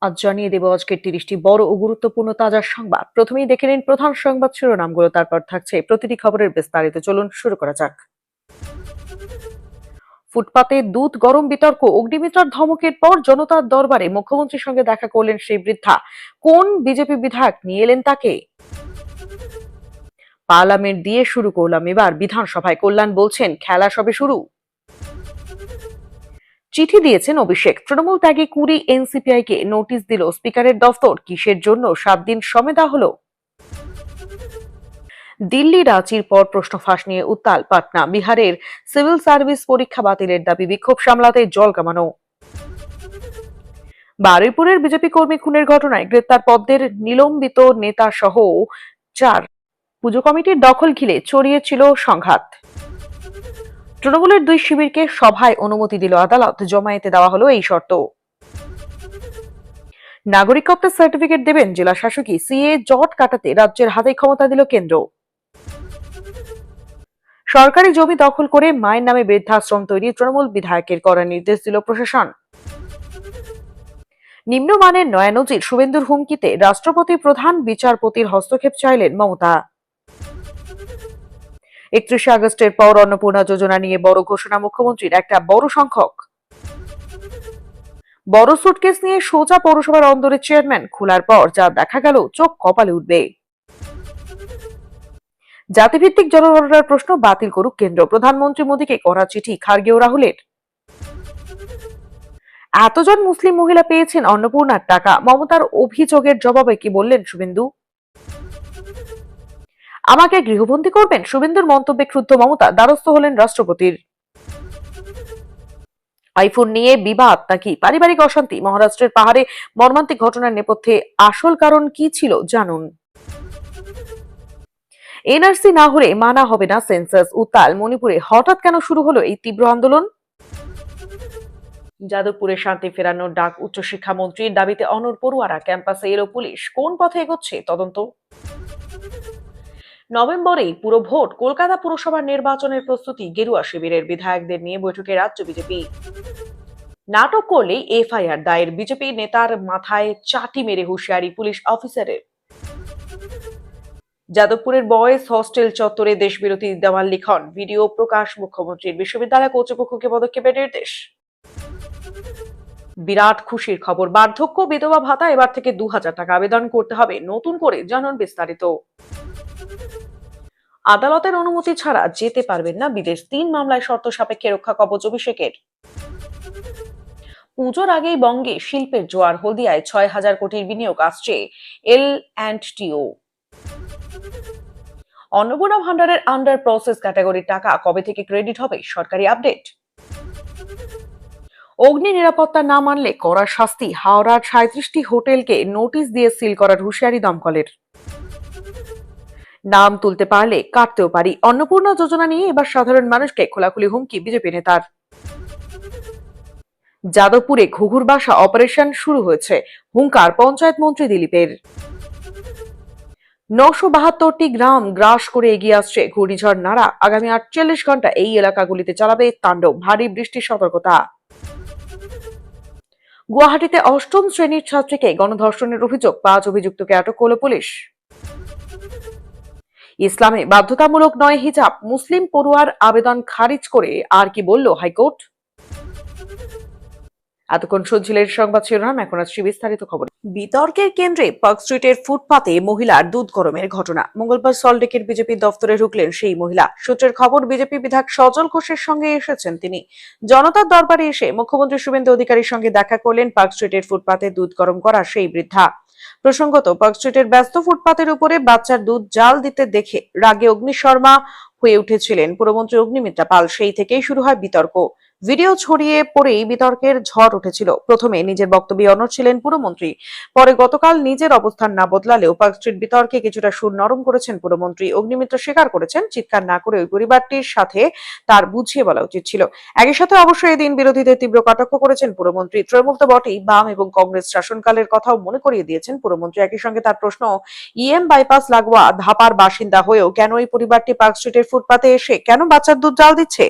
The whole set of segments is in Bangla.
আজ জানিয়ে দেব আজকের ৩০টি বড় ও গুরুত্বপূর্ণ তাজা সংবাদ। প্রথমেই দেখে নিন প্রধান সংবাদ শিরোনামগুলো, তারপর থাকছে প্রতিটি খবরের বিস্তারিত। চলুন শুরু করা যাক। ফুটপাতে দুধ গরম বিতর্ক, অগ্নিমিত্রার ধমকের পর জনতার দরবারে মুখ্যমন্ত্রীর সঙ্গে দেখা করলেন সেই বৃদ্ধা। কোন বিজেপি বিধায়ক নিয়ে এলেন তাকে? পার্লামেন্ট দিয়ে শুরু করলাম, এবার বিধানসভায় কল্যাণ বলছেন খেলা সবে শুরু। চিঠি দিয়েছেন অভিষেক, তৃণমূল ত্যাগে 20 এনসিপিআই কে নোটিশ দিল স্পিকারের দফতর। কিসের জন্য 7 দিন সময় দেওয়া হলো? দিল্লি রাঁচির পর প্রশ্ন ফাঁস নিয়ে উত্তাল পাটনা। বিহারের সিভিল সার্ভিস পরীক্ষা বাতিলের দাবি, বিক্ষোভ সামলাতে জল কামানো। বারুইপুরের বিজেপি কর্মী খুনের ঘটনায় গ্রেপ্তার পদ্মের নিলম্বিত নেতা সহ 4। পুজো কমিটির দখল ঘিরে ছড়িয়েছিল সংঘাত। তৃণমূলের 2 শিবিরকে সভায় অনুমতি দিল আদালত, জমায়েতে দেওয়া হলো এই শর্ত। নাগরিকত্বের সার্টিফিকেট দেবেন জেলা শাসকই, সিএ জট কাটাতে রাজ্যের হাতে ক্ষমতা দিল কেন্দ্র। সরকারি জমি দখল করে মায়ের নামে বৃদ্ধাশ্রম তৈরি, তৃণমূল বিধায়কের করার নির্দেশ দিল প্রশাসন। নিম্নমানের নয়া নজির, শুভেন্দুর হুমকিতে রাষ্ট্রপতি প্রধান বিচারপতির হস্তক্ষেপ চাইলেন মমতা। 31 আগস্টের পর অন্নপূর্ণা যোজনা নিয়ে বড় ঘোষণা মুখ্যমন্ত্রীর, একটা বড় সংখ্যক। বড় সুটকেস নিয়ে সোজা পৌরসভার অন্দরের চেয়ারম্যান, খোলার পর যা দেখা গেল চোখ কপালে উঠবে। জাতিভিত্তিক জনগণনার প্রশ্ন বাতিল করুক কেন্দ্র, প্রধানমন্ত্রী মোদীকে করা চিঠি খার্গে ও রাহুলের। এতজন মুসলিম মহিলা পেয়েছেন অন্নপূর্ণার টাকা, মমতার অভিযোগের জবাবে কি বললেন শুভেন্দু? আমাকে গৃহবন্দী করবেন, শুভেন্দুর মন্তব্যে ক্ষুব্ধ মমতা, দ্বারস্থ হলেন রাষ্ট্রপতির। আইফোন নিয়ে বিবাদ নাকি পারিবারিক অশান্তি, মহারাষ্ট্রের পাহাড়ে মর্মান্তিক ঘটনার নেপথ্যে আসল কারণ কি ছিল জানুন। এনআরসি না হলে মানা হবে না সেন্সাস, উত্তাল মণিপুরে হঠাৎ কেন শুরু হলো এই তীব্র আন্দোলন? যাদবপুরে শান্তি ফেরানোর ডাক উচ্চশিক্ষা মন্ত্রীর, দাবিতে অনড় পড়ুয়ারা, ক্যাম্পাসে এলো পুলিশ। কোন পথে এগোচ্ছে তদন্ত। নভেম্বরেই পুরো ভোট, কলকাতা পুরসভার নির্বাচনের প্রস্তুতি, গেরুয়া শিবিরের বিধায়কদের নিয়ে বৈঠকে রাজ্য বিজেপি। নাটক করলেই এফআইআর দায়ের, বিজেপি নেতার মাথায় চাটি মেরে হুঁশিয়ারি পুলিশ অফিসারের। যাদবপুরের বয়েজ হস্টেল চত্বরে দেশবিরোধী দেওয়াল লিখন, ভিডিও প্রকাশ মুখ্যমন্ত্রীর, বিশ্ববিদ্যালয় কর্তৃপক্ষকে পদক্ষেপের নির্দেশ। বিরাট খুশির খবর, বার্ধক্য বিধবা ভাতা এবার থেকে 2000 টাকা আবেদন করতে হবে নতুন করে, জানুন বিস্তারিত। আদালতের অনুমতি ছাড়া যেতে পারবেন না বিদেশ, 3 মামলায় শর্ত সাপেক্ষে রক্ষা কবচ অভিষেকের। পুজোর আগেই বঙ্গে শিল্পের জোয়ার, হলদিয়ায় 6000 কোটির বিনিয়োগ আসছে L&Tও। অন্নপূর্ণা ভান্ডারের আন্ডার প্রসেস ক্যাটাগরির টাকা কবে থেকে ক্রেডিট হবে, সরকারি আপডেট। অগ্নি নিরাপত্তা না মানলে কড়া শাস্তি, হাওড়ার 37টি হোটেলকে নোটিশ দিয়ে সিল করার হুঁশিয়ারি দমকলের। নাম তুলতে পারলে কাটতেও পারি, অন্নপূর্ণা যোজনা নিয়ে এবার সাধারণ মানুষকে খোলাখুলি হুমকি বিজেপি নেতার। যাদবপুরে ঘুঘুর বাসা অপারেশন শুরু হয়েছে, হুঙ্কার পঞ্চায়েত মন্ত্রী দিলীপের। 972টি গ্রাম গ্রাস করে এগিয়ে আসছে ঘূর্ণিঝড় নারা, আগামী 48 ঘন্টা এই এলাকাগুলিতে চালাবে তাণ্ডব, ভারী বৃষ্টির সতর্কতা। গুয়াহাটিতে 8ম শ্রেণীর ছাত্রীকে গণধর্ষণের অভিযোগ, 5 অভিযুক্তকে আটক করল পুলিশ। ইসলামে বাধ্যতামূলক নয় হিজাব, মুসলিম পড়ুয়ার আবেদন খারিজ করে আর কি বলল হাইকোর্ট। এতক্ষণ শুনছিলেন সংবাদ শিরোনাম, এখন আসছে বিস্তারিত খবর। বিতর্কের কেন্দ্রে পার্ক স্ট্রিটের ফুটপাতে মহিলার দুধ গরমের ঘটনা। মঙ্গলবার সল্টলেকের বিজেপি দফতরে ঢুকলেন সেই মহিলা। সূত্রের খবর, বিজেপি বিধায়ক সজল ঘোষের সঙ্গে এসেছেন তিনি। জনতার দরবারে এসে মুখ্যমন্ত্রী শুভেন্দু অধিকারীর সঙ্গে দেখা করলেন পার্ক স্ট্রিটের ফুটপাতে দুধ গরম করা সেই বৃদ্ধা। প্রসঙ্গত, পার্ক স্ট্রিটের ব্যস্ত ফুটপাতের উপরে বাচ্চার দুধ জাল দিতে দেখে রাগে অগ্নিশর্মা হয়ে উঠেছিলেন পুরমন্ত্রী অগ্নিমিত্রা পাল। সেই থেকেই শুরু হয় বিতর্ক। ভিডিও ছড়িয়ে পড়েই বিতর্কের ঝড় উঠেছিল। প্রথমে নিজের বক্তব্যে অনড় ছিলেন পুরমন্ত্রী, পরে গতকাল নিজের অবস্থান না বদলালেও পার্ক স্ট্রিট বিতর্কে কিছুটা সুর নরম করেছেন পুরমন্ত্রী। অগ্নিমিত্র স্বীকার করেছেন, চিৎকার না করে ওই পরিবারটির সাথে তার বুঝিয়ে বলা উচিত ছিল। একই সাথে অবশ্যই এদিন বিরোধীদের তীব্র কটাক্ষ করেছেন পুরমন্ত্রী। তৃণমূল তো বটেই, বাম এবং কংগ্রেস শাসনকালের কথাও মনে করিয়ে দিয়েছেন পুরমন্ত্রী। একই সঙ্গে তার প্রশ্ন, বাইপাস লাগোয়া ধাপার বাসিন্দা হয়েও কেন এই পরিবারটি পার্ক স্ট্রিটের ফুটপাতে এসে কেন বাচ্চার দুধ জাল দিচ্ছে?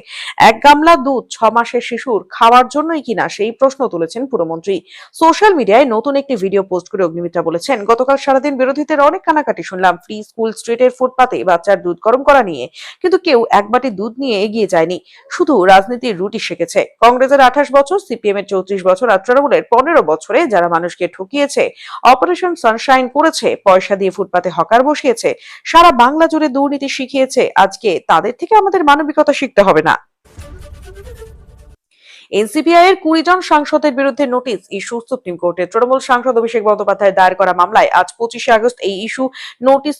1 গামলা দুধ 6 মাসের শিশুর খাওয়ার জন্যই কিনা সেই প্রশ্ন তুলেছেন পুরমন্ত্রী। সোশ্যাল মিডিয়ায় নতুন একটি ভিডিও পোস্ট করে অগ্নিমিত্রা বলেছেন, গতকাল সারাদিন বিরোধীদের অনেক কানাকাটি শুনলাম ফ্রি স্কুল স্ট্রিটের ফুটপাতে বাচ্চার দুধ গরম করা নিয়ে, কিন্তু কেউ এক বাটি দুধ নিয়ে এগিয়ে যায়নি, শুধু রাজনীতির রুটি শিখেছে। কংগ্রেসের 28 বছর, সিপিএম এর 34 বছর আর তৃণমূলের 15 বছরে যারা মানুষকে ঠকিয়েছে, অপারেশন সানশাইন করেছে, পয়সা দিয়ে ফুটপাতে হকার বসিয়েছে, সারা বাংলা জুড়ে দুর্নীতি শিখিয়েছে, আজকে তাদের থেকে আমাদের মানবিকতা শিখতে হবে না। এনসিপিআই এর 20 জন সাংসদের বিরুদ্ধে নোটিশ ইস্যু সুপ্রিম কোর্টে। তৃণমূল সাংসদ অভিষেক বন্দ্যোপাধ্যায় দায়ের করা মামলায় আজ 25 আগস্ট এই নোটিশ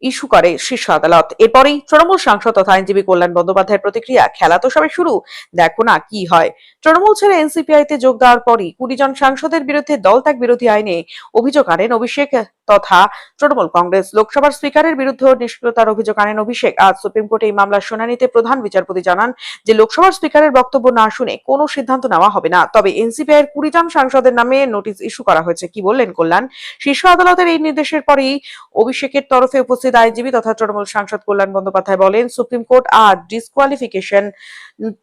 ইস্যু করে শীর্ষ আদালত। এরপরেই তৃণমূল সাংসদ তথা আইনজীবী কল্যাণ বন্দ্যোপাধ্যায়ের প্রতিক্রিয়া, খেলা তো সবে শুরু, দেখো না কি হয়। তৃণমূল ছেড়ে এনসিপিআই তে যোগ দেওয়ার পরই 20 জন সাংসদের বিরুদ্ধে দলত্যাগ বিরোধী আইনে অভিযোগ আনেন অভিষেক তথা তৃণমূল কংগ্রেস। লোকসভার স্পিকারের বিরুদ্ধে নিষ্ক্রিয়তার অভিযোগ আনেন অভিষেক। আজ সুপ্রিম কোর্টে এই মামলার শুনানিতে প্রধান বিচারপতি জানান যে লোকসভার স্পিকারের বক্তব্য না শুনে কোনো সিদ্ধান্ত নেওয়া হবে না। তবে এনসিপিআই এর 20 জন সাংসদের নামে নোটিশ ইস্যু করা হয়েছে। কি বললেন কল্যাণ? শীর্ষ আদালতের এই নির্দেশের পরেই অভিষেকের তরফে উপস্থিত আইনজীবী তথা তৃণমূল সাংসদ কল্যাণ বন্দ্যোপাধ্যায় বলেন, সুপ্রিম কোর্ট আজ ডিসকোয়ালিফিকেশন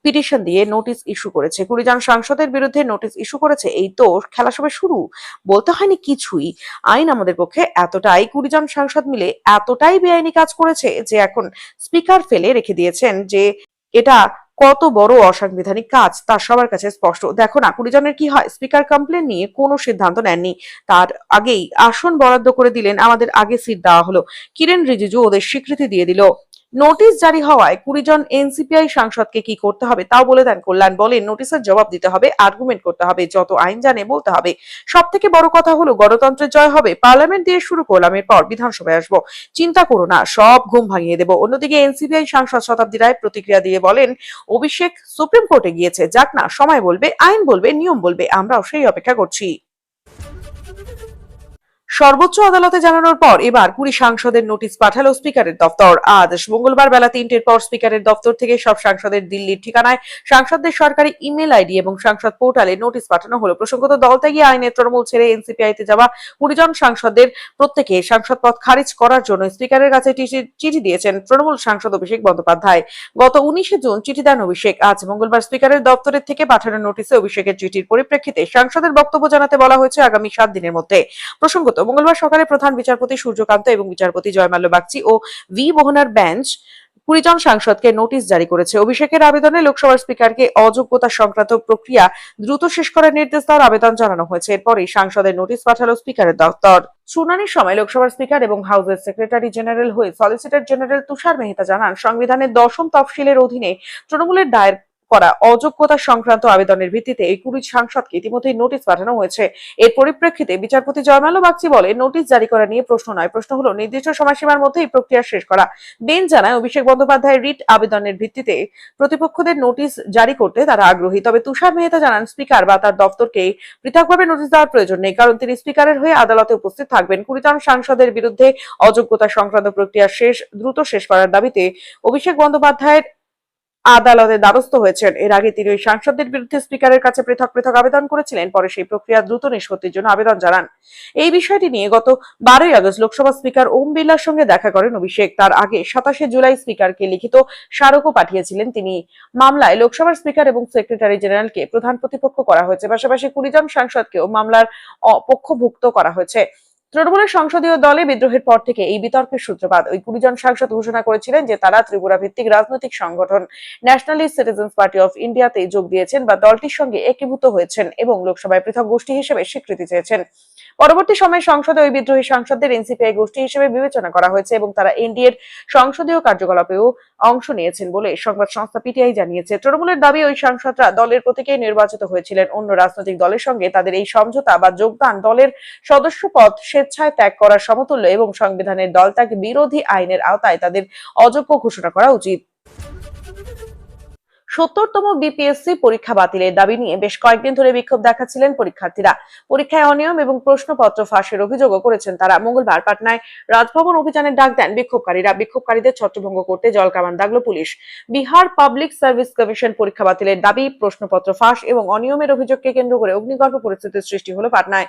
পিটিশন দিয়ে নোটিশ ইস্যু করেছে। 20 জন সাংসদের বিরুদ্ধে নোটিশ ইস্যু করেছে, এই তো খেলা সবে শুরু, বলতে হয়নি কিছুই। আইন আমাদের পক্ষে এতটাই, 20 জন সাংসদ মিলে এতটাই বেআইনি কাজ করেছে যে এখন স্পিকার ফেলে রেখে দিয়েছেন যে এটা কত বড় অসাংবিধানিক কাজ তা সবার কাছে স্পষ্ট। দেখো না 20 জনের কি হয়। স্পিকার কমপ্লেন নিয়ে কোনো সিদ্ধান্ত নেননি, তার আগেই আসন বরাদ্দ করে দিলেন, আমাদের আগে সিট দেওয়া হলো, কিরেন রিজিজু ওদের স্বীকৃতি দিয়ে দিল। নোটিশ জারি হওয়ায় 20 জন এনসিপিআই সাংসদকে কি করতে হবে তাও বলে দেন কল্যাণ। বলেন, নোটিশের জবাব দিতে হবে, আর্গুমেন্ট করতে হবে, যত আইন জানে বলতে হবে। সব থেকে বড় কথা হলো গণতন্ত্রের জয় হবে। পার্লামেন্ট দিয়ে শুরু করলাম, এরপর বিধানসভায় আসবো, চিন্তা করো না, সব ঘুম ভাঙিয়ে দেবো। অন্যদিকে এনসিপিআই সাংসদ শতাব্দী রায় প্রতিক্রিয়া দিয়ে বলেন, অভিষেক সুপ্রিম কোর্টে গিয়েছে, যাক না, সময় বলবে, আইন বলবে, নিয়ম বলবে, আমরাও সেই অপেক্ষা করছি। সর্বোচ্চ আদালতে জানানোর পর এবার 20 সাংসদের নোটিশ পাঠালো স্পিকারের দপ্তর। আজ মঙ্গলবার বেলা 3টের পর স্পিকারের দপ্তর থেকে সব সাংসদের দিল্লির ঠিকানায় সাংসদদের সরকারি ইমেল আইডি এবং সংসদ পোর্টালে নোটিশ পাঠানো হলো। প্রসঙ্গত, দলত্যাগী আইনে তৃণমূল ছেড়ে এনসিপিআই তে যাওয়া 20 জন সাংসদের প্রত্যেকে সাংসদ পদ খারিজ করার জন্য স্পিকারের কাছে চিঠি দিয়েছেন তৃণমূল সাংসদ অভিষেক বন্দ্যোপাধ্যায়। গত 19 জুন চিঠি দেন অভিষেক। আজ মঙ্গলবার স্পিকারের দপ্তরের থেকে পাঠানো নোটিশে অভিষেকের চিঠির পরিপ্রেক্ষিতে সাংসদের বক্তব্য জানাতে বলা হয়েছে আগামী 7 দিনের মধ্যে। প্রসঙ্গত, মঙ্গলবার সকালে প্রধান বিচারপতি সূর্যকান্ত এবং বিচারপতি জয়মাল্য বাগচি ও ভি মোহনার বেঞ্চ 20 জন সাংসদকে নোটিশ জারি করেছে। অভিষেকের আবেদনে লোকসভার স্পিকারকে অযোগ্যতা সংক্রান্ত প্রক্রিয়া দ্রুত শেষ করার নির্দেশ দেওয়ার আবেদন জানানো হয়েছে। এরপরই সাংসদের নোটিশ পাঠালো স্পিকারের দপ্তর। শুনানির সময় লোকসভার স্পিকার এবং হাউসের সেক্রেটারি জেনারেল হয়ে সলিসিটর জেনারেল তুষার মেহতা জানান, সংবিধানের 10ম তফসিলের অধীনে তৃণমূলের দায়ের করা অযোগ্যতা সংক্রান্ত আবেদনের ভিত্তিতে এই 20 সাংসদকে ইতিমধ্যেই নোটিশ পাঠানো হয়েছে। এর পরিপ্রেক্ষিতে বিচারপতি জয়মাল্য বাগচি বলে, নোটিশ জারি করা নিয়ে প্রশ্ন নয়, প্রশ্ন হলো নির্দিষ্ট সময়সীমার মধ্যে এই প্রক্রিয়া শেষ করা। বেঞ্চ জানায়, অভিষেক বন্দ্যোপাধ্যায়ের রিট আবেদনের ভিত্তিতে প্রতিপক্ষদের নোটিশ জারি করতে তারা আগ্রহী। তবে তুষার মেহতা জানান, স্পিকার বা তার দপ্তরকে পৃথকভাবে নোটিশ দেওয়ার প্রয়োজন নেই, কারণ তিনি স্পিকারের হয়ে আদালতে উপস্থিত থাকবেন। 20 জন সাংসদের বিরুদ্ধে অযোগ্যতা সংক্রান্ত প্রক্রিয়া দ্রুত শেষ করার দাবিতে অভিষেক বন্দ্যোপাধ্যায়ের আদালতে দ্বারস্থ হয়েছেন। এর আগে তিনি ওই সাংসদদের বিরুদ্ধে স্পিকারের কাছে পৃথক পৃথক আবেদন করেছিলেন, পরে সেই প্রক্রিয়া দ্রুত নিষ্পত্তির জন্য আবেদন জানান। এই বিষয়টি নিয়ে গত 12 আগস্ট লোকসভা স্পিকার ওম বিড়লার সঙ্গে দেখা করেন অভিষেক। তার আগে 27 জুলাই স্পিকারকে লিখিত স্মারকও পাঠিয়েছিলেন তিনি। মামলায় লোকসভার স্পিকার এবং সেক্রেটারি জেনারেলকে প্রধান প্রতিপক্ষ করা হয়েছে, পাশাপাশি 20 জন সাংসদকেও মামলার পক্ষভুক্ত করা হয়েছে। তৃণমূলের সংসদীয় দলে বিদ্রোহের পর থেকে এই বিতর্কের সূত্রপাত। ওই 20 জন সাংসদ ঘোষণা করেছিলেন যে তারা ত্রিপুরা ভিত্তিক রাজনৈতিক সংগঠন ন্যাশনালিস্ট সিটিজেন্স পার্টি অফ ইন্ডিয়াতে যোগ দিয়েছেন বা দলটির সঙ্গে একীভূত হয়েছেন এবং লোকসভায় পৃথক গোষ্ঠী হিসেবে স্বীকৃতি চেয়েছেন। পরবর্তী সময়ে সংসদে ওই বিদ্রোহী সাংসদদের এনসিপিআই গোষ্ঠী হিসেবে বিবেচনা করা হয়েছে এবং তারা এনডিএর সংসদীয় কার্যকলাপেও অংশ নিয়েছেন বলে সংবাদ সংস্থা পিটিআই জানিয়েছে। তৃণমূলের দাবি, ওই সাংসদরা দলের প্রতীকেই নির্বাচিত হয়েছিলেন। অন্য রাজনৈতিক দলের সঙ্গে তাদের এই সমঝোতা বা যোগদান দলের সদস্য পদ স্বেচ্ছায় ত্যাগ করার সমতুল্য এবং সংবিধানের দলত্যাগ বিরোধী আইনের আওতায় তাদের অযোগ্য ঘোষণা করা উচিত। 70তম বিপিএসসি পরীক্ষা বাতিলের দাবি নিয়ে বেশ কয়েকদিন ধরে বিক্ষোভ দেখাচ্ছিলেন পরীক্ষার্থীরা। পরীক্ষায় অনিয়ম এবং প্রশ্নপত্র ফাঁসের অভিযোগও করেছেন তারা। মঙ্গলবার পাটনায় রাজভবন অভিযানের ডাক দেন বিক্ষোভকারীরা। বিক্ষোভকারীদের ছত্রভঙ্গ করতে জলকামান দাগল পুলিশ। বিহার পাবলিক সার্ভিস কমিশন পরীক্ষা বাতিলের দাবি, প্রশ্নপত্র ফাঁস এবং অনিয়মের অভিযোগকে কেন্দ্র করে অগ্নিগর্ভ পরিস্থিতির সৃষ্টি হলো পাটনায়।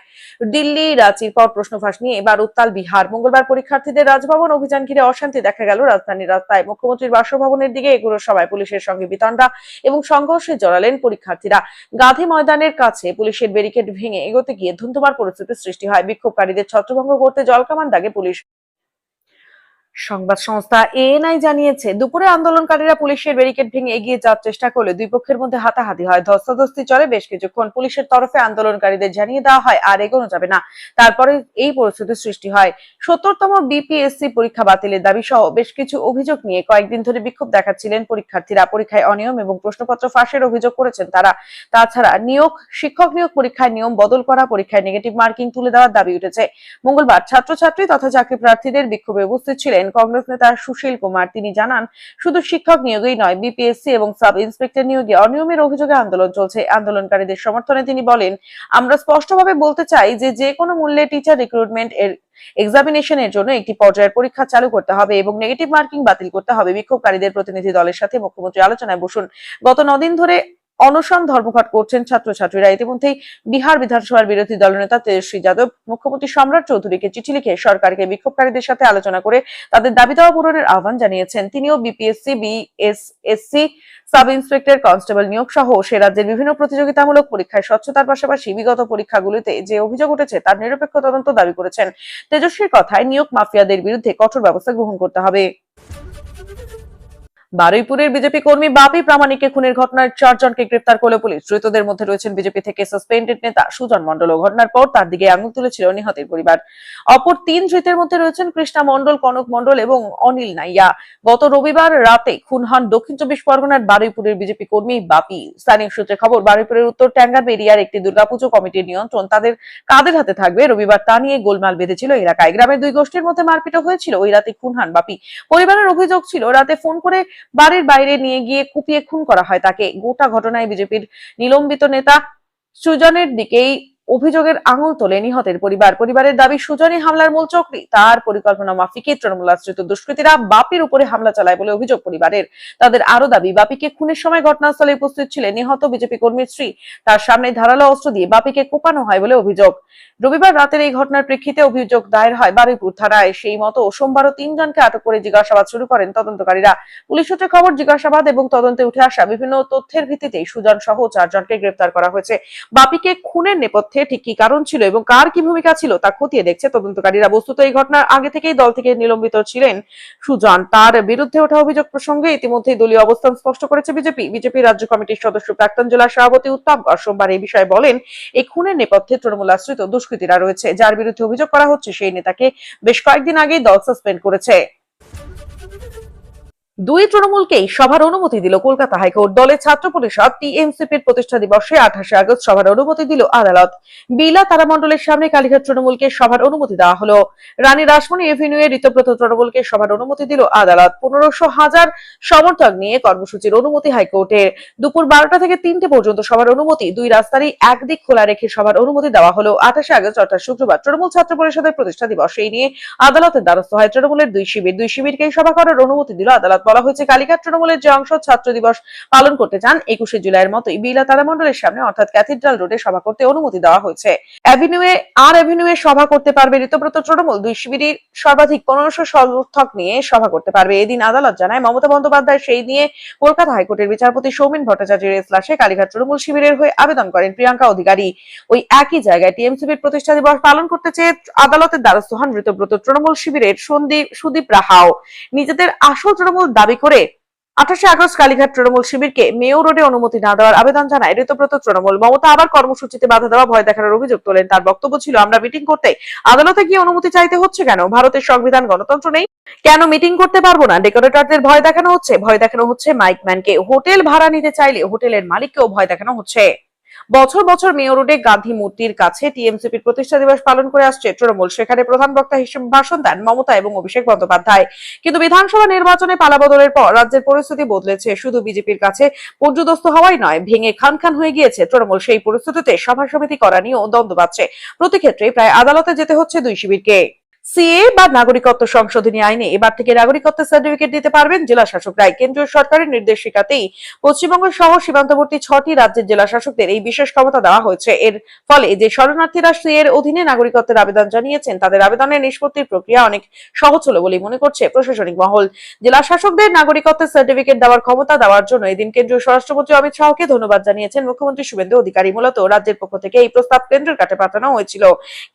দিল্লি, রাঁচির পর প্রশ্ন ফাঁস নিয়ে এবার উত্তাল বিহার। মঙ্গলবার পরীক্ষার্থীদের রাজভবন অভিযান ঘিরে অশান্তি দেখা গেল রাজধানীর রাস্তায়। মুখ্যমন্ত্রীর বাসভবনের দিকে এগুলোর সবাই পুলিশের সঙ্গে বিতণ্ডা এবং সংঘর্ষে জড়ালেন পরীক্ষার্থীরা। গান্ধী ময়দানের কাছে পুলিশের ব্যারিকেড ভেঙে এগোতে গিয়ে ধুন্ধুমার পরিস্থিতির সৃষ্টি হয়। বিক্ষোভকারীদের ছত্রভঙ্গ করতে জলকামান দাগে পুলিশ। সংবাদ সংস্থা এএনআই জানিয়েছে, দুপুরে আন্দোলনকারীরা পুলিশের ব্যারিকেড ভেঙে এগিয়ে যাওয়ার চেষ্টা করলে দুই পক্ষের মধ্যে হাতাহাতি হয়। ধস্তাধস্তি চলে বেশ কিছুক্ষণ। পুলিশের তরফে আন্দোলনকারীদের জানিয়ে দেওয়া হয় আর এগোনো যাবে না। তারপরে এই পরিস্থিতির সৃষ্টি হয়। ৭০তম বিপিএসসি পরীক্ষা বাতিলের দাবি সহ বেশ কিছু অভিযোগ নিয়ে কয়েকদিন ধরে বিক্ষোভ দেখাচ্ছিলেন পরীক্ষার্থীরা। পরীক্ষায় অনিয়ম এবং প্রশ্নপত্র ফাঁসের অভিযোগ করেছেন তারা। তাছাড়া শিক্ষক নিয়োগ পরীক্ষায় নিয়ম বদল করা, পরীক্ষায় নেগেটিভ মার্কিং তুলে দেওয়ার দাবি উঠেছে। মঙ্গলবার ছাত্রছাত্রী তথা চাকরি প্রার্থীদের বিক্ষোভে উপস্থিত ছিলেন কংগ্রেস নেতা সুশীল কুমার। তিনি জানান, শুধু শিক্ষক নিয়োগেই নয়, বিপিএসসি এবং সাব ইন্সপেক্টর নিয়োগে অনিয়মের অভিযোগে আন্দোলন চলছে। আন্দোলনকারীদের সমর্থনে তিনি বলেন, আমরা স্পষ্টভাবে বলতে চাই যে কোনো মূল্যে টিচার রিক্রুটমেন্ট এর এক্সামিনেশনের জন্য একটি পর্যায়ের পরীক্ষা চালু করতে হবে এবং নেগেটিভ মার্কিং বাতিল করতে হবে। বিক্ষোভকারীদের প্রতিনিধি দলের সাথে মুখ্যমন্ত্রী আলোচনায় বসুন। গত 9 দিন ধরে অনশন ধর্মঘট করছেন ছাত্রছাত্রীরা। ইতিমধ্যেই বিহার বিধানসভার বিরোধী দলনেতা তেজস্বী যাদব মুখ্যমন্ত্রী সম্রাট চৌধুরীকে চিঠি লিখে সরকারকে বিক্ষোভকারীদের সাথে আলোচনা করে তাদের দাবি দাওয়া পূরণের আহ্বান জানিয়েছেন। তিনিও BPSC, BSSC, sub inspector, constable নিয়োগ সহ সে রাজ্যের বিভিন্ন প্রতিযোগিতামূলক পরীক্ষায় স্বচ্ছতার পাশাপাশি বিগত পরীক্ষাগুলিতে যে অভিযোগ উঠেছে তার নিরপেক্ষ তদন্ত দাবি করেছেন। তেজস্বীর কথায়, নিয়োগ মাফিয়াদের বিরুদ্ধে কঠোর ব্যবস্থা গ্রহণ করতে হবে। বারুইপুরের বিজেপি কর্মী বাপি প্রামাণিককে খুনের ঘটনায় 4 জনকে গ্রেফতার করল পুলিশ। ধৃতদের মধ্যে রয়েছেন বিজেপি থেকে সাসপেন্ডেড নেতা সুজন মণ্ডল। ঘটনার পর তার দিকে আঙুল তুলেছিল নিহতের পরিবার। অপর 3 ধৃতের মধ্যে রয়েছেন কৃষ্ণা মণ্ডল, কনক মণ্ডল এবং অনিল নাইয়া। গত রবিবার রাতে খুন হন দক্ষিণ 24 পরগনার বারুইপুরের বিজেপি কর্মী বাপি। স্থানীয় সূত্রে খবর, বারুইপুরের উত্তর ট্যাঙ্গার এরিয়ার একটি দুর্গাপুজো কমিটির নিয়ন্ত্রণ তাদের কাদের হাতে থাকবে রবিবার তা নিয়ে গোলমাল বেঁধেছিল এলাকায়। গ্রামের 2 গোষ্ঠীর মধ্যে মারপিটও হয়েছিল। ওই রাতে খুন হন বাপি। পরিবারের অভিযোগ ছিল রাতে ফোন করে বাড়ির বাইরে নিয়ে গিয়ে কুপিয়ে খুন করা হয় তাকে। গোটা ঘটনায় বিজেপির নিলম্বিত নেতা সুজনের দিকেই অভিযোগের আঙুল তোলে নিহতের পরিবার। পরিবারের দাবি, সুজনই হামলার মূল চক্রী। তার পরিকল্পনা মাফিকে তৃণমূল আশ্রিত দুষ্কৃতীরা বাপির উপরে হামলা চালায় বলে অভিযোগ পরিবারের। তাদের আরো দাবি, বাপিকে খুনের সময় ঘটনাস্থলে উপস্থিত ছিলেন নিহত বিজেপি কর্মীর স্ত্রী। তার সামনে ধারালো অস্ত্র দিয়ে বাপিকে কোপানো হয় বলে অভিযোগ। রবিবার রাতের এই ঘটনার প্রেক্ষিতে অভিযোগ দায়ের হয় বারুইপুর থানায়। সেই মতো সোমবারও 3 জনকে আটক করে জিজ্ঞাসাবাদ শুরু করেন তদন্তকারীরা। পুলিশ সূত্রে খবর, জিজ্ঞাসাবাদ এবং তদন্তে উঠে আসা বিভিন্ন তথ্যের ভিত্তিতেই সুজন সহ 4 জনকে গ্রেফতার করা হয়েছে। বাপিকে খুনের নেপথ্যে ঠিক কি কারণ ছিল এবং কার কি ভূমিকা ছিল তা খতিয়ে দেখছে তদন্তকারীরা। বস্তুত এই ঘটনার আগে থেকেই দল থেকে নিলম্বিত ছিলেন সুজন। তার বিরুদ্ধে ওঠা অভিযোগ প্রসঙ্গে ইতিমধ্যেই দলীয় অবস্থান স্পষ্ট করেছে বিজেপি রাজ্য কমিটির সদস্য প্রাক্তন জেলা সভাপতি উত্তম কর সোমবার এই বিষয়ে বলেন, এই খুনের নেপথ্যে তৃণমূল আশ্রিত দুষ্কৃতীরা রয়েছে। যার বিরুদ্ধে অভিযোগ করা হচ্ছে সেই নেতাকে বেশ কয়েকদিন আগেই দল সাসপেন্ড করেছে। 2 তৃণমূলকেই সভার অনুমতি দিল কলকাতা হাইকোর্ট। দলের ছাত্র পরিষদ টিএমসিপির প্রতিষ্ঠা দিবসে 28 আগস্ট সভার অনুমতি দিল আদালত। বিলা তারামণ্ডলের সামনে কালীঘাট তৃণমূলকে সভার অনুমতি দেওয়া হলো। রানী রাসমণি এভিনিউয়ে ঋতব্রত তৃণমূলকে সভার অনুমতি দিল আদালত। 1500,000 সমর্থক নিয়ে কর্মসূচির অনুমতি হাইকোর্টের। দুপুর 12টা থেকে 3টে পর্যন্ত সভার অনুমতি। 2 রাস্তারই একদিক খোলা রেখে সভার অনুমতি দেওয়া হলো। 28 আগস্ট অর্থাৎ শুক্রবার তৃণমূল ছাত্র পরিষদের প্রতিষ্ঠা দিবস। এই নিয়ে আদালতের দ্বারস্থ হয় তৃণমূলের 2 শিবিরকেই সভা করার অনুমতি দিল আদালত। বলা হয়েছে, কালীঘাট তৃণমূলের যে অংশ ছাত্র দিবস পালন করতে চান 21শে জুলাইয়ের মতোই বিলা তারামণ্ডলের সামনে অর্থাৎ ক্যাথিড্রাল রোডে সভা করতে অনুমতি দেওয়া হয়েছে। এভিনিউয়ে সভা করতে পারবে ঋতব্রত তৃণমূল। 2 শিবিরের সর্বাধিক 1500 সমর্থক নিয়ে সভা করতে পারবে। এদিন আদালত জানায়, মমতা বন্দ্যোপাধ্যায় সেই নিয়ে কলকাতা হাইকোর্টের বিচারপতি সৌমেন ভট্টাচার্যের এজলাসে কালীঘাট তৃণমূল শিবিরের হয়ে আবেদন করেন প্রিয়াঙ্কা অধিকারী। ওই একই জায়গায় টিএমসিপির প্রতিষ্ঠা দিবস পালন করতে চেয়ে আদালতের দ্বারস্থ হন ঋতব্রত তৃণমূল শিবিরের সুদীপ রাহাও। নিজেদের আসল তৃণমূল দাবি করে 28 আগস্ট কালীঘাট তৃণমূল শিবিরকে মেয়র রোডে অনুমতি না দেওয়ার আবেদন জানায় ঋতব্রত তৃণমূল। মমতা আবার কর্মসূচিতে বাধা দেওয়া, ভয় দেখানোর অভিযোগ তোলেন। তার বক্তব্য ছিল, আমরা মিটিং করতে আদালতে গিয়ে অনুমতি চাইতে হচ্ছে কেন? ভারতের সংবিধান, গণতন্ত্র নেই? কেন মিটিং করতে পারবো না? ডেকোরেটরদের ভয় দেখানো হচ্ছে মাইকম্যানকে। হোটেল ভাড়া নিতে চাইলে হোটেলের মালিককেও ভয় দেখানো হচ্ছে। বছর বছর মেয়র রোডে গান্ধী মূর্তির কাছে টিএমসিপির প্রতিষ্ঠা দিবস পালন করে আসছে তৃণমূল। সেখানে প্রধান বক্তা হিসেবে ভাষণ দেন মমতা এবং অভিষেক বন্দ্যোপাধ্যায়। কিন্তু বিধানসভা নির্বাচনে পালাবদলের পর রাজ্যের পরিস্থিতি বদলেছে। শুধু বিজেপির কাছে পর্যুদস্ত হওয়াই নয়, ভেঙে খান হয়ে গিয়েছে তৃণমূল। সেই পরিস্থিতিতে সভা সমিতি করা নিয়েও দ্বন্দ্ব বাড়ছে। প্রতি ক্ষেত্রে প্রায় আদালতে যেতে হচ্ছে 2 শিবিরকে। সিএ বা নাগরিকত্ব সংশোধনী আইনে এবার থেকে নাগরিকত্বের সার্টিফিকেট দিতে পারবেন জেলা শাসকরাই। কেন্দ্রীয় সরকারের নির্দেশিকাতেই পশ্চিমবঙ্গ সহ সীমান্তবর্তী 6টি রাজ্যের জেলা শাসকদের এই বিশেষ ক্ষমতা দেওয়া হয়েছে। এর ফলে যে শরণার্থীরা সিএ এর অধীনে নাগরিকত্বের আবেদন জানিয়েছেন তাদের আবেদনের নিষ্পত্তির প্রক্রিয়া অনেক সহজ হলো বলে মনে করছে প্রশাসনিক মহল। জেলা শাসকদের নাগরিকত্বের সার্টিফিকেট দেওয়ার ক্ষমতা দেওয়ার জন্য এদিন কেন্দ্রীয় স্বরাষ্ট্রমন্ত্রী অমিত শাহকে ধন্যবাদ জানিয়েছেন মুখ্যমন্ত্রী শুভেন্দু অধিকারী। মূলত রাজ্যের পক্ষ থেকে এই প্রস্তাব কেন্দ্রের কাছে পাঠানো হয়েছিল।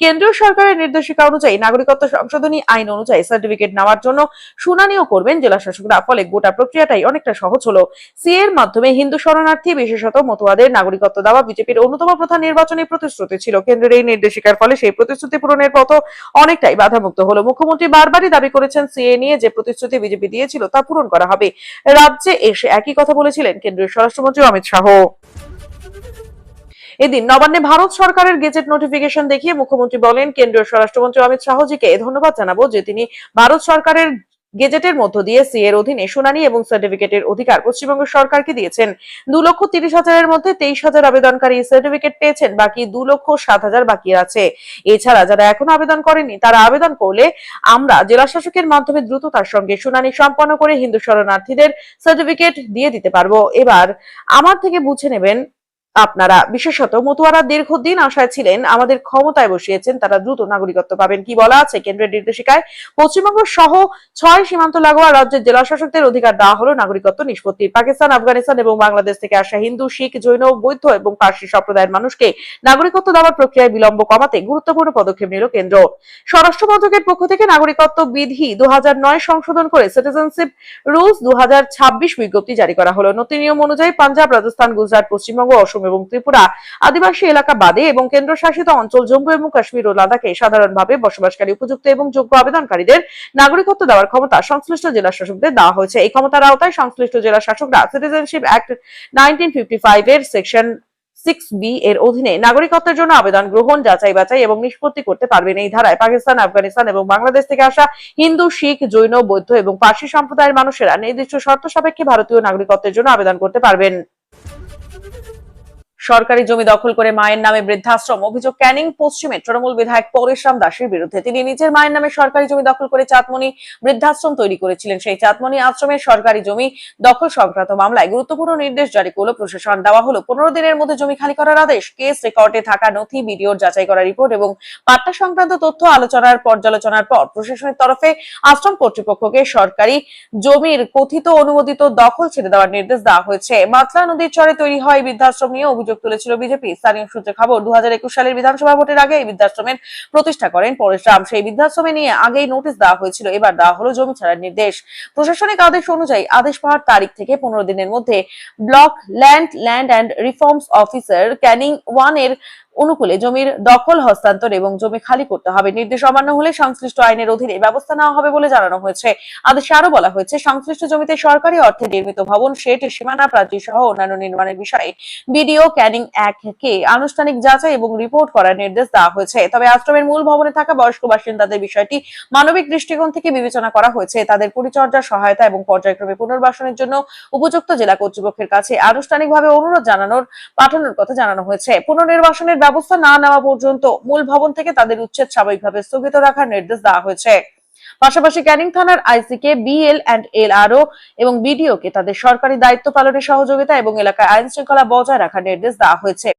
কেন্দ্রীয় সরকারের নির্দেশিকা অনুযায়ী নাগরিকত্ব সংশোধনী আইন অনুযায়ী সার্টিফিকেট নেওয়ার জন্য শুনানিও করবেন জেলা শাসকরা। ফলে গোটা প্রক্রিয়াটাই অনেকটা সহজ হলো। সিএ এর মাধ্যমে হিন্দু শরণার্থী বিশেষত মতুয়াদের নাগরিকত্ব দেওয়া বিজেপির অন্যতম প্রধান নির্বাচনী প্রতিশ্রুতি ছিল। কেন্দ্রের এই নির্দেশিকার ফলে সেই প্রতিশ্রুতি পূরণের পথ অনেকটাই বাধামুক্ত হলো। মুখ্যমন্ত্রী বারবারই দাবি করেছেন সিএ নিয়ে যে প্রতিশ্রুতি বিজেপি দিয়েছিল তা পূরণ করা হবে। রাজ্যে এসে একই কথা বলেছিলেন কেন্দ্রীয় স্বরাষ্ট্রমন্ত্রী অমিত শাহ। এদিন নবান্নে ভারত সরকারের গেজেট নোটিফিকেশন দেখিয়ে মুখ্যমন্ত্রী বলেন, কেন্দ্রীয় স্বরাষ্ট্রমন্ত্রী অমিত শাহজিকে ধন্যবাদ জানাবো যে তিনি ভারত সরকারের গেজেটের মধ্য দিয়ে সিএ এর অধীনে শুনানি এবং সার্টিফিকেটের অধিকার পশ্চিমবঙ্গ সরকারকে দিয়েছেন। 2,30,000-এর মধ্যে 23,000 আবেদনকারী সার্টিফিকেট পেয়েছেন, বাকি 2,07,000 বাকি আছে। এছাড়া যারা এখনো আবেদন করেনি তারা আবেদন করলে আমরা জেলা শাসকের মাধ্যমে দ্রুততার সঙ্গে শুনানি সম্পন্ন করে হিন্দু শরণার্থীদের সার্টিফিকেট দিয়ে দিতে পারবো। এবার আমার থেকে বুঝে নেবেন আপনারা। বিশেষত মতুয়ারা দীর্ঘদিন আশায় ছিলেন, আমাদের ক্ষমতায় বসিয়েছেন, তারা দ্রুত নাগরিকত্ব পাবেন। কি বলা আছে কেন্দ্রের নির্দেশিকায়? পশ্চিমবঙ্গ সহ 6 সীমান্ত লাগোয়া রাজ্যের জেলা শাসকদের অধিকার দেওয়া হলো নাগরিকত্ব নিষ্পত্তির। পাকিস্তান, আফগানিস্তান এবং বাংলাদেশ থেকে আসা হিন্দু, শিখ, জৈন, বৌদ্ধ এবং পার্সি সম্প্রদায়ের মানুষকে নাগরিকত্ব দেওয়ার প্রক্রিয়ায় বিলম্ব কমাতে গুরুত্বপূর্ণ পদক্ষেপ নিল কেন্দ্র। স্বরাষ্ট্র মন্ত্রকের পক্ষ থেকে নাগরিকত্ব বিধি 2009 সংশোধন করে সিটিজেনশিপ রুলস 2026 বিজ্ঞপ্তি জারি করা হলো। নতুন নিয়ম অনুযায়ী পাঞ্জাব, রাজস্থান, গুজরাট, পশ্চিমবঙ্গ, অসম এবং ত্রিপুরা আদিবাসী এলাকা বাদে এবং কেন্দ্রশাসিত অঞ্চল জম্মু এবং কাশ্মীর ও লাদাখে সাধারণভাবে বসবাসকারী উপযুক্ত এবং যোগ্য আবেদনকারীদের নাগরিকত্ব দেওয়ার ক্ষমতা সংশ্লিষ্ট জেলা শাসকদের দেওয়া হয়েছে। এই ক্ষমতার আওতায় সংশ্লিষ্ট জেলা শাসকরা সিটিজেনশিপ অ্যাক্ট 1955 এর সেকশন 6B এর অধীনে নাগরিকত্বের জন্য আবেদন গ্রহণ, যাচাই বাছাই এবং নিষ্পত্তি করতে পারবেন। এই ধারায় পাকিস্তান, আফগানিস্তান এবং বাংলাদেশ থেকে আসা হিন্দু, শিখ, জৈন, বৌদ্ধ এবং পার্সি সম্প্রদায়ের মানুষেরা নির্দিষ্ট শর্ত সাপেক্ষে ভারতীয় নাগরিকত্বের জন্য আবেদন করতে পারবেন। সরকারি জমি দখল করে মায়ের নামে বৃদ্ধাশ্রম, অভিযোগ ক্যানিং পশ্চিমে তৃণমূল বিধায়ক পরেশরাম দাসের বিরুদ্ধে। তিনি নিজের মায়ের নামে সরকারি জমি দখল করে চাঁদমণি বৃদ্ধাশ্রম তৈরি করেছিলেন। সেই চাঁদমণি আশ্রমের সরকারি জমি দখল সংক্রান্ত মামলায় গুরুত্বপূর্ণ নির্দেশ জারি করল প্রশাসন। দেওয়া হলো 15 দিনের মধ্যে জমি খালি করার আদেশ। কেস রেকর্ডে থাকা নথি, ভিডিওর যাচাই করা রিপোর্ট এবং পাট্টা সংক্রান্ত তথ্য পর্যালোচনার পর প্রশাসনের তরফে আশ্রম কর্তৃপক্ষকে সরকারি জমির কথিত অনুমোদিত দখল ছেড়ে দেওয়ার নির্দেশ দেওয়া হয়েছে। মাতলা নদীর চরে তৈরি হয় বৃদ্ধাশ্রম নিয়ে অভিযোগ তুলেছিল বিজেপি। স্থানীয় সূত্রে খবর, 2021 সালের বিধানসভা ভোটের আগে এই বৃদ্ধাশ্রমের প্রতিষ্ঠা করেন পরেশরাম। সেই বৃদ্ধাশ্রমে নিয়ে আগেই নোটিশ দেওয়া হয়েছিল, এবার দেওয়া হলো জমি ছাড়ার নির্দেশ। প্রশাসনিক আদেশ অনুযায়ী আদেশ পাওয়ার তারিখ থেকে 15 দিনের মধ্যে block land and reforms officer Canning 1 এর অনুকূলে জমির দখল হস্তান্তর এবং জমি খালি করতে হবে। নির্দেশ অমান্য হলে সংশ্লিষ্ট আইনের অধীনে ব্যবস্থা নেওয়া হবে বলে জানানো হয়েছে। আদেশে আরো বলা হয়েছে, সংশ্লিষ্ট জমিতে সরকারি অর্থে নির্মিত ভবন, শেড, সীমানা প্রাচীর সহ অন্যান্য নির্মাণের বিষয়ে বিডিও ক্যানিং 1 কে আনুষ্ঠানিক যাচাই এবং রিপোর্ট করার নির্দেশ দেওয়া হয়েছে। তবে আশ্রমের মূল ভবনে থাকা বয়স্ক বাসিন্দাদের বিষয়টি মানবিক দৃষ্টিকোণ থেকে বিবেচনা করা হয়েছে। তাদের পরিচর্যা, সহায়তা এবং পর্যায়ক্রমে পুনর্বাসনের জন্য উপযুক্ত জেলা কর্তৃপক্ষের কাছে আনুষ্ঠানিকভাবে অনুরোধ পাঠানোর কথা জানানো হয়েছে। পুনর্নির্বাসনের ব্যবস্থা না নেওয়া পর্যন্ত মূল ভবন থেকে তাদের উচ্ছেদ স্বাভাবিকভাবে স্থগিত রাখার নির্দেশ দেওয়া হয়েছে। পাশাপাশি ক্যানিং থানার আইসিকে, BL&LRO এবং BDO কে তাদের সরকারি দায়িত্ব পালনে সহযোগিতা এবং এলাকায় আইন শৃঙ্খলা বজায় রাখার নির্দেশ দেওয়া হয়েছে।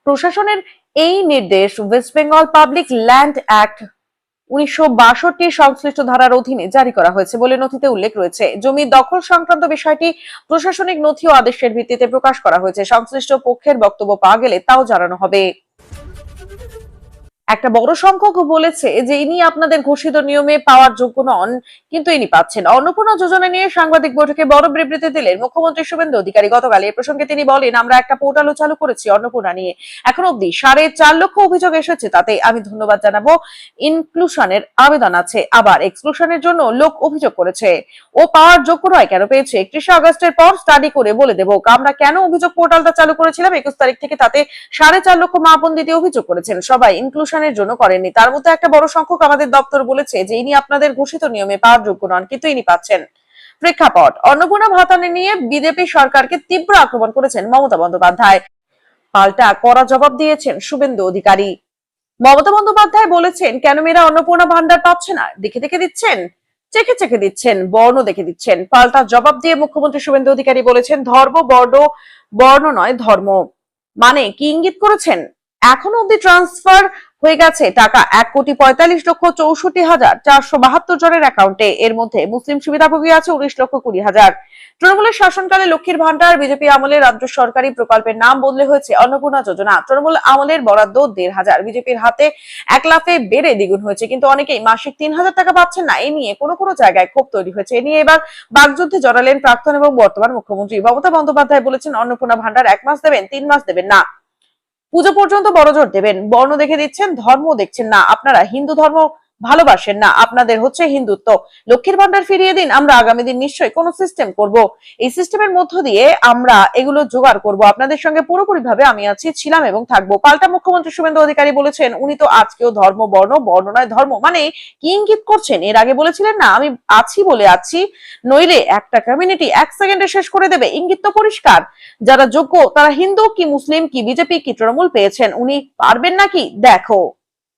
প্রশাসনের এই নির্দেশ West Bengal public land act 1962 সংশ্লিষ্ট ধারার অধীনে জারি করা হয়েছে বলে নথিতে উল্লেখ রয়েছে। জমি দখল সংক্রান্ত বিষয়টি প্রশাসনিক নথি ও আদেশের ভিত্তিতে প্রকাশ করা হয়েছে। সংশ্লিষ্ট পক্ষের বক্তব্য পাওয়া গেলে তাও জানানো হবে। একটা বড় সংখ্যক বলেছে যে ইনি আপনাদের ঘোষিত নিয়মে পাওয়ার যোগ্য নন, কিন্তু ইনি পাচ্ছেন। অন্নপূর্ণা যোজনা নিয়ে সাংবাদিক বৈঠকে বড় বিবৃতি দিলেন মুখ্যমন্ত্রী শুভেন্দু অধিকারী। গতকাল এই প্রসঙ্গে তিনি বলেন, আমরা একটা পোর্টালও চালু করেছি অন্নপূর্ণা নিয়ে। এখন অবধি 4.5 লক্ষ অভিযোগ এসেছে, তাতে আমি ধন্যবাদ জানাবো। ইনক্লুশনের আবেদন আছে, আবার এক্সক্লুশনের জন্য লোক অভিযোগ করেছে। ও পাওয়ার যোগ্য নয়, কেন পেয়েছে 31 আগস্টের পর স্টাডি করে বলে দেবো আমরা কেন অভিযোগ পোর্টালটা চালু করেছিলাম 21 তারিখ থেকে। তাতে 4.5 লক্ষ মা বোন দিদি অভিযোগ করেছেন, সবাই ইনক্লুশন জন্য করেননি। তার মধ্যে একটা বড় সংখ্যক আমাদের দপ্তর বলেছে যে ইনি আপনাদের ঘোষিত নিয়মে পাওয়ার যোগ্য নন, কিন্তু ইনি পাচ্ছেন। প্রেক্ষাপট, অন্নপূর্ণা ভাতা নিয়ে বিজেপি সরকারকে তীব্র আক্রমণ করেছেন মমতা বন্দ্যোপাধ্যায়। পাল্টা কড়া জবাব দিয়েছেন শুভেন্দু অধিকারী। মমতা বন্দ্যোপাধ্যায় বলেছেন, কেন মেয়েরা অন্নপূর্ণা ভান্ডার পাচ্ছে না? দেখে দেখে দিচ্ছেন, চেকে চেকে দিচ্ছেন, বর্ণ দেখে দিচ্ছেন। পাল্টা জবাব দিয়ে মুখ্যমন্ত্রী শুভেন্দু অধিকারী বলেছেন, ধর্ম বর্ণ নয় ধর্ম। মানে কি ইঙ্গিত করেছেন? এখনো অব্দি ট্রান্সফার হয়ে গেছে টাকা 1,45,64,472 জনের অ্যাকাউন্টে। এর মধ্যে মুসলিম সুবিধাভোগী আছে 19,20,000। তৃণমূলের শাসনকালে লক্ষ্মীর ভান্ডার, বিজেপি আমলে রাজ্য সরকারি প্রকল্পের নাম বদলে হয়েছে অন্নপূর্ণা যোজনা। তৃণমূল আমলের বরাদ্দ 1,500, বিজেপির হাতে 1 লাফে বেড়ে দ্বিগুণ হয়েছে। কিন্তু অনেকেই মাসিক 3,000 টাকা পাচ্ছেন না। এ নিয়ে কোনো জায়গায় ক্ষোভ তৈরি হয়েছে। এ নিয়ে এবার বাকযুদ্ধে জড়ালেন প্রাক্তন এবং বর্তমান মুখ্যমন্ত্রী মমতা বন্দ্যোপাধ্যায়। বলেছেন, অন্নপূর্ণা ভান্ডার 1 মাস দেবেন, 3 মাস দেবেন না, পুজো পর্যন্ত বড়জোর দেবেন। বর্ণ দেখে দিচ্ছেন, ধর্ম দেখছেন না। আপনারা হিন্দু ধর্ম ভালোবাসেন না, আপনাদের হচ্ছে হিন্দুত্ব। লক্ষ্মীর ভান্ডার ফিরিয়ে দিন, আমরা আগামী দিন নিশ্চয়ই কোন সিস্টেম করব। এই সিস্টেমের মধ্য দিয়ে আমরা এগুলো জোগাড় করব। আপনাদের সঙ্গে পুরোপুরিভাবে আমি আছি, ছিলাম এবং থাকবো। পাল্টা মুখ্যমন্ত্রী শুভেন্দু অধিকারী বলেছেন, উনি তো আজকেও ধর্ম বর্ণ নয় ধর্ম। মানে কি ইঙ্গিত করছেন? এর আগে বলেছিলেন না, আমি আছি বলে আছি, নইলে একটা কমিউনিটি 1 সেকেন্ডে শেষ করে দেবে। ইঙ্গিত তো পরিষ্কার। যারা যোগ্য তারা হিন্দু কি মুসলিম কি বিজেপি কি তৃণমূল পেয়েছেন, উনি পারবেন নাকি? দেখো।